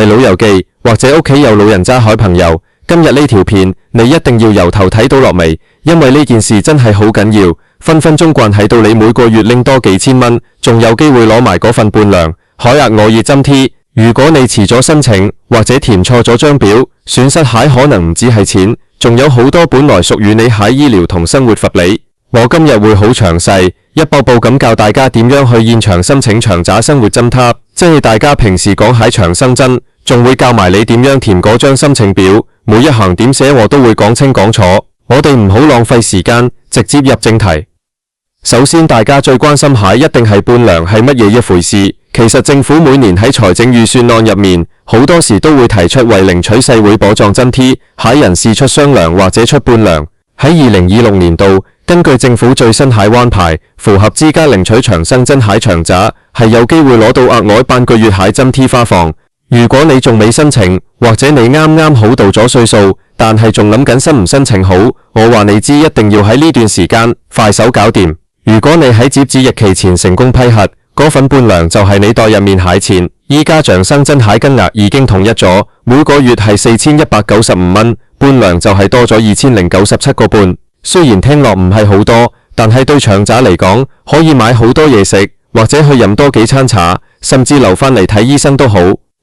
老友記或者屋企有老人揸海朋友，今日呢條片你一定要由頭睇到落尾，因為呢件事真係好緊要，分分鐘關係到你每個月拎多幾千蚊，仲有機會攞埋嗰份半糧。海額外熱針 T， 如果你遲咗申請或者填錯咗張表，損失蟹可能唔止係錢，仲有好多本來屬於你蟹醫療同生活福利。我今日會好詳細一步步咁教大家點樣去現場申請長渣生活針卡，即係大家平時講蟹長生針，仲會教埋你點樣填嗰張申請表，每一行點寫我都會講清講楚。我哋唔好浪費時間，直接入正題。首先大家最關心蟹一定係半糧係乜嘢一回事。其實政府每年喺財政預算案入面，好多時都會提出為領取社會保障津貼，蟹人士出雙糧或者出半糧。喺2026年度，根據政府最新蟹灣牌，符合資格領取長生針蟹長渣，係有機會攞到額外半個月蟹針 T 花放。如果你仲未申請，或者你啱啱好到咗歲數，但係仲諗緊申唔申請好，我話你知一定要喺呢段時間快手搞掂。如果你喺截止日期前成功批核，嗰份半糧就係你袋入面蟹錢。依家長生針蟹金額已經統一咗，每個月係4195蚊，半糧就係多咗2097個半。雖然聽落唔係好多，但係對長渣嚟講，可以買好多嘢食，或者去飲多幾餐茶，甚至留返嚟睇醫生都好。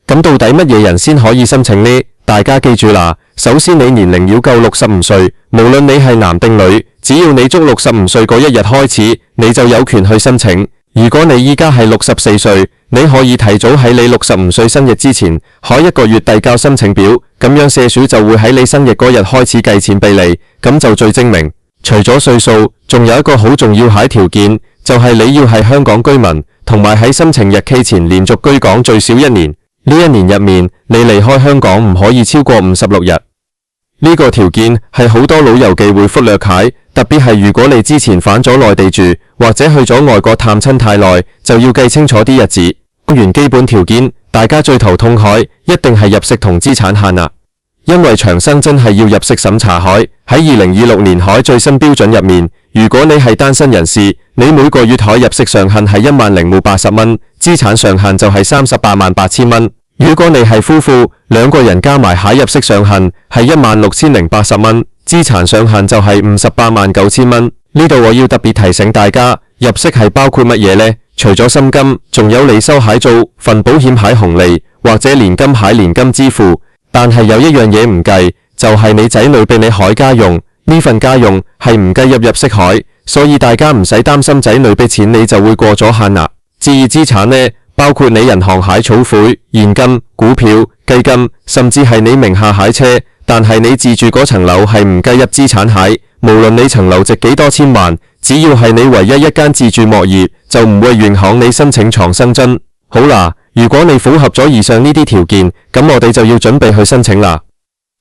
咁到底乜嘢人先可以申請呢？大家記住啦，首先你年齡要夠65歲，無論你係男定女，只要你足65歲嗰一日開始，你就有權去申請。如果你依家係64歲，你可以提早喺你65歲生日之前開1個月遞交申請表，咁樣社署就會喺你生日嗰日開始計錢俾你，咁就最精明。除咗歲數，仲有一個好重要蟹條件，就係你要係香港居民，同埋喺申請日期前連續居港最少1年。呢1年入面，你離開香港唔可以超過56日。呢個條件係好多老友記會忽略蟹，特別係如果你之前返咗內地住，或者去咗外國探親太耐，就要計清楚啲日子。講完基本條件，大家最頭痛蟹一定係入息同資產限額，因為長生針係要入息審查蟹。喺2026年蟹最新標準入面，如果你係單身人士，你每個月蟹入息上限係10,080蚊，資產上限就係388000蚊。如果你係夫婦，兩個人加埋蟹入息上限係16,080蚊，資產上限就係589000蚊。呢度我要特別提醒大家，入息係包括乜嘢呢？除咗薪金，仲有你收蟹租、份保險蟹紅利或者年金蟹年金支付。但係有一樣嘢唔計，就係你仔女俾你蟹家用，呢份家用係唔計入息蟹，所以大家唔使擔心仔女俾錢你就會過咗限額。至於資產呢，包括你銀行蟹儲款、現金、股票、基金，甚至係你名下蟹車，但係你自住嗰層樓係唔計入資產蟹。無論你層樓值幾多千萬，只要係你唯一一間自住物業，就唔會影響你申請長生針。好啦，如果你符合咗以上呢啲條件，咁我哋就要準備去申請啦。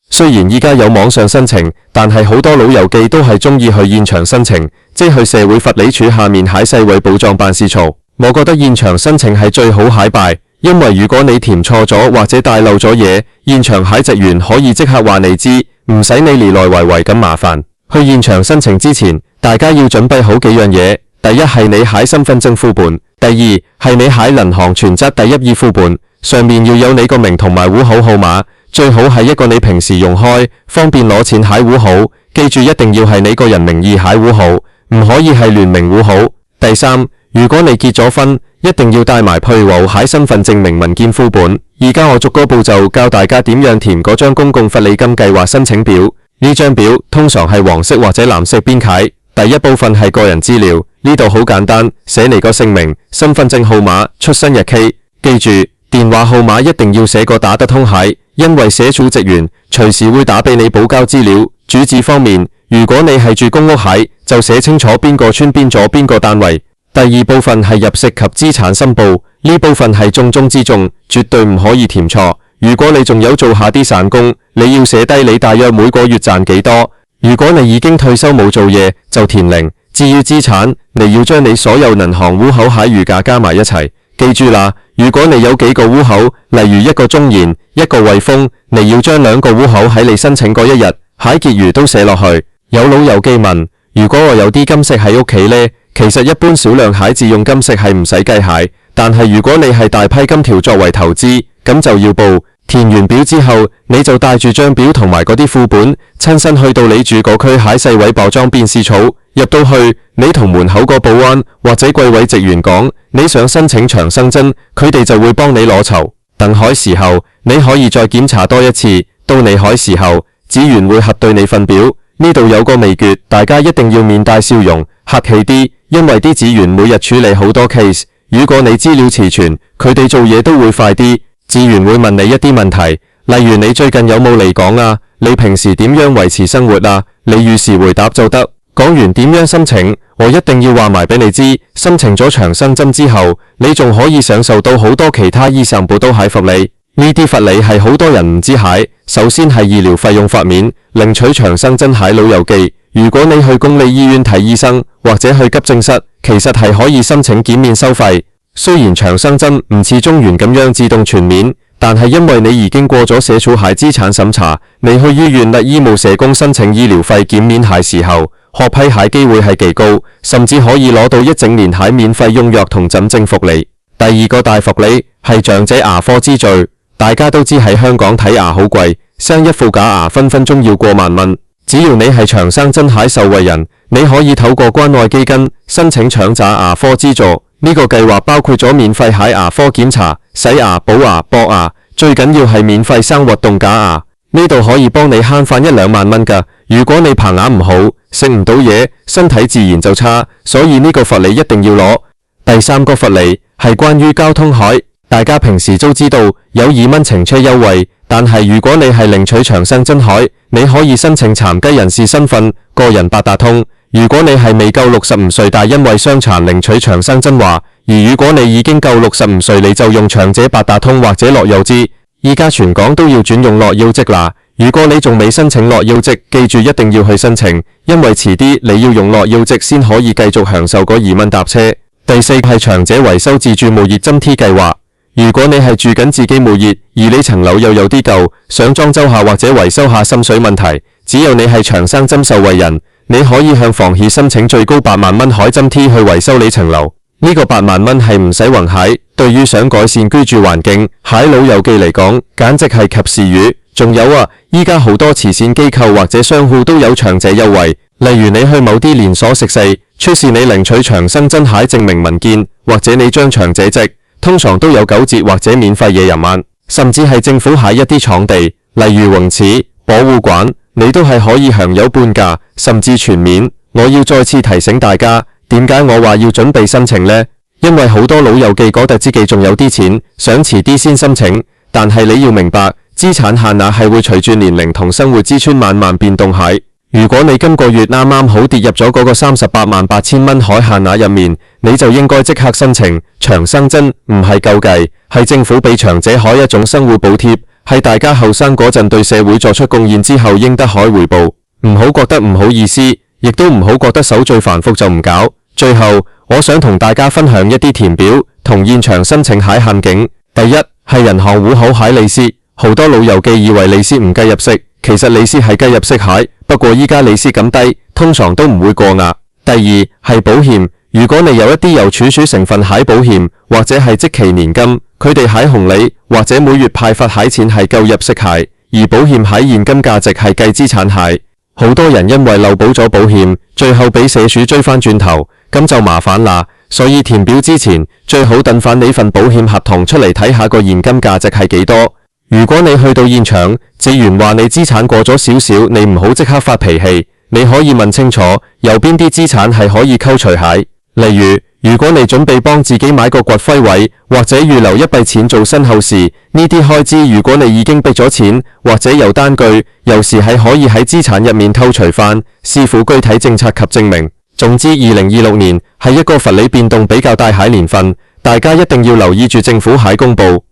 雖然依家有網上申請，但係好多老友記都係中意去現場申請，即係去社會福利署下面蟹世委保障辦事處。我覺得現場申請係最好蟹敗，因為如果你填錯咗或者帶漏咗嘢，現場蟹職員可以即刻話你知，唔使你嚟來回回咁麻煩。去現場申請之前，大家要準備好幾樣嘢。第一係你蟹身份證副本，第二係你蟹銀行存摺第1、2副本，上面要有你個名同埋戶口號碼，最好係一個你平時用開方便攞錢蟹戶口，記住一定要係你個人名義蟹戶口，唔可以係聯名戶口。第三，如果你結咗婚，一定要帶埋配偶蟹身份證明文件副本。而家我逐個步驟教大家點樣填嗰張公共福利金計劃申請表。呢張表通常係黃色或者藍色邊楷。第一部分係個人資料，呢度好簡單，寫你個姓名、身份證號碼、出生日期。記住，電話號碼一定要寫個打得通蟹，因為社署職員隨時會打俾你補交資料。主旨方面，如果你係住公屋蟹，就寫清楚邊個村邊咗邊個單位。第二部分係入息及資產申報，呢部分係重中之重，絕對唔可以填錯。如果你仲有做下啲散工，你要寫低你大約每個月賺幾多。如果你已經退休冇做嘢，就填0。至於資產，你要將你所有銀行戶口蟹餘額加埋一齊。記住啦，如果你有幾個戶口，例如一個中研，一個匯豐，你要將2個戶口喺你申請嗰一日蟹結餘都寫落去。有老友記問，如果我有啲金飾喺屋企呢？其實一般少量蟹自用金飾係唔使計蟹，但係如果你係大批金條作為投資，咁就要報。填完表之後，你就帶住張表同埋嗰啲副本，親身去到你住嗰區蟹世委包裝便士草。入到去，你同門口個保安或者櫃位職員講你想申請長生津，佢哋就會幫你攞籌。等海時候，你可以再檢查多一次。到你海時候，職員會核對你份表。呢度有個秘訣，大家一定要面帶笑容，客氣啲，因為啲職員每日處理好多 case。如果你資料齊全，佢哋做嘢都會快啲。職員會問你一啲問題，例如你最近有冇離港啊？你平時點樣維持生活啊？你如實回答就得。講完點樣申請，我一定要話埋俾你知，申請咗長生津之後，你仲可以享受到好多其他醫生保都蟹福利。呢啲福利係好多人唔知蟹。首先係醫療費用法面，領取長生津蟹老友記。如果你去公立醫院睇醫生或者去急症室，其實係可以申請減免收費。雖然長生津唔似中原咁樣自動全免，但係因為你已經過咗社署蟹資產審查，你去醫院醫務社工申請醫療費減免蟹時候，獲批蟹機會係幾高，甚至可以攞到一整年蟹免費用藥同診症福利。第二個大福利係長者牙科資助。大家都知喺香港睇牙好貴，生一副假牙分分鐘要過萬蚊。只要你係長生津蟹受惠人，你可以透過關愛基金申請長者牙科資助。呢個計劃包括咗免費蟹牙科檢查、洗牙、補牙、駁牙，最緊要係免費生活動假牙。呢度可以幫你慳返1-2萬蚊㗎。如果你棚牙唔好，食唔到嘢，身體自然就差，所以呢個福利一定要攞。第三個福利係關於交通蟹。大家平時都知道有2蚊乘車優惠，但係如果你係領取長生津蟹，你可以申請殘疾人士身份個人八達通。如果你係未夠65歲但因為傷殘領取長生津話，而如果你已經夠65歲，你就用長者八達通或者樂悠咭。依家全港都要轉用樂悠咭啦。如果你仲未申請樂悠咭，記住一定要去申請，因為遲啲你要用樂悠咭先可以繼續享受嗰2蚊搭車。第四係長者維修自住物業津貼計劃。如果你係住緊自己物業，而你層樓又有啲舊，想裝修下或者維修下滲水問題，只要你係長生津受惠人，你可以向房協申請最高8萬蚊海津貼去維修你層樓。呢個8萬蚊係唔使還蟹，對於想改善居住環境，蟹老友記嚟講，簡直係及時雨。仲有啊，依家好多慈善機構或者商戶都有長者優惠，例如你去某啲連鎖食肆，出示你領取長生津蟹證明文件，或者你張長者證，通常都有9折或者免費嘢入眼，甚至係政府蟹一啲場地，例如泳池、博物館，你都係可以享有半價，甚至全免。我要再次提醒大家，點解我話要準備申請呢？因為好多老友記覺得自己仲有啲錢，想遲啲先申請，但係你要明白，資產限額係會隨住年齡同生活支出慢慢變動蟹。如果你今個月啱啱好跌入咗嗰個388000蚊海限額入面，你就應該即刻申請。長生津唔係救濟，係政府俾長者海一種生活補貼，係大家後生嗰陣對社會作出貢獻之後應得海回報。唔好覺得唔好意思，亦都唔好覺得手續繁複就唔搞。最後，我想同大家分享一啲填表同現場申請蟹陷阱。第一係銀行戶口蟹利息，好多老友記以為利息唔計入息，其實利息係計入息蟹，不過依家利息咁低，通常都唔會過額。第二係保險，如果你有一啲有儲蓄成分蟹保險或者係即期年金，佢哋蟹紅利或者每月派發蟹錢係夠入息蟹，而保險蟹現金價值係計資產蟹。好多人因為漏保咗保險，最後俾社署追翻轉頭，咁就麻煩啦。所以填表之前最好等返你份保險合同出嚟睇下個現金價值係幾多。如果你去到現場，職員話你資產過咗少少，你唔好即刻發脾氣，你可以問清楚有邊啲資產係可以扣除蟹。例如，如果你準備幫自己買個骨灰位，或者預留一筆錢做身後事，呢啲開支如果你已經俾咗錢，或者有單據，有時係可以喺資產入面扣除翻，視乎具體政策及證明。總之，2026年係一個佛利變動比較大蟹年份，大家一定要留意住政府蟹公布。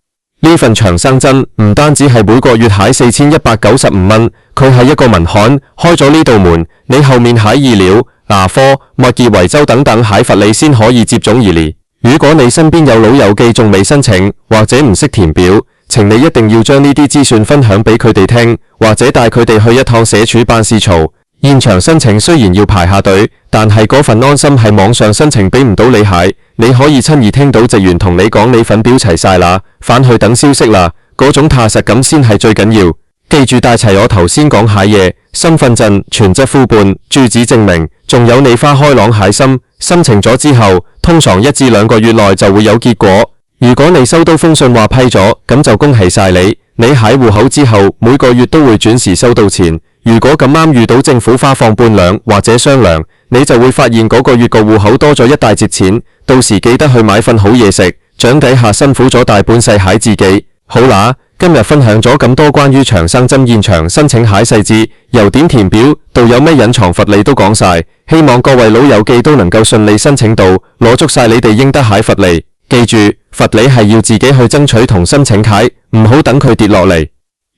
呢份長生津唔單止係每個月蟹4195蚊，佢係一個民刊，開咗呢道門，你後面蟹醫療、牙科、物業維修等等蟹福利先可以接踵而嚟。如果你身邊有老友記仲未申請或者唔識填表，請你一定要將呢啲資訊分享俾佢哋聽，或者帶佢哋去一趟社署辦事處。現場申請雖然要排下隊，但係嗰份安心係網上申請俾唔到你蟹，你可以親耳聽到職員同你講你份表齊晒啦，返去等消息啦。嗰種踏實感先係最緊要。記住帶齊我頭先講蟹嘢、身份證、全職副本、住址證明，仲有你花開朗蟹心。申請咗之後，通常1至2個月內就會有結果。如果你收到封信話批咗，咁就恭喜晒你。你蟹戶口之後，每個月都會準時收到錢。如果咁啱遇到政府發放半糧或者雙糧，你就會發現嗰個月個戶口多咗一大截錢。到時記得去買份好嘢食，獎底下辛苦咗大半世蟹自己。好啦，今日分享咗咁多關於長生針現場申請蟹細節，由點填表到有咩隱藏罰利都講晒。希望各位老友記都能夠順利申請到，攞足晒你哋應得蟹罰利。記住，罰利係要自己去爭取同申請蟹，唔好等佢跌落嚟。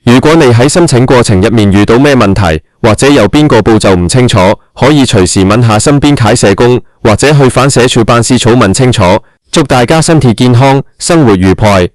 如果你喺申請過程入面遇到咩問題，或者有邊個步驟唔清楚，可以隨時問下身邊蟹社工，或者去反社署辦事處問清楚。祝大家身體健康，生活愉快。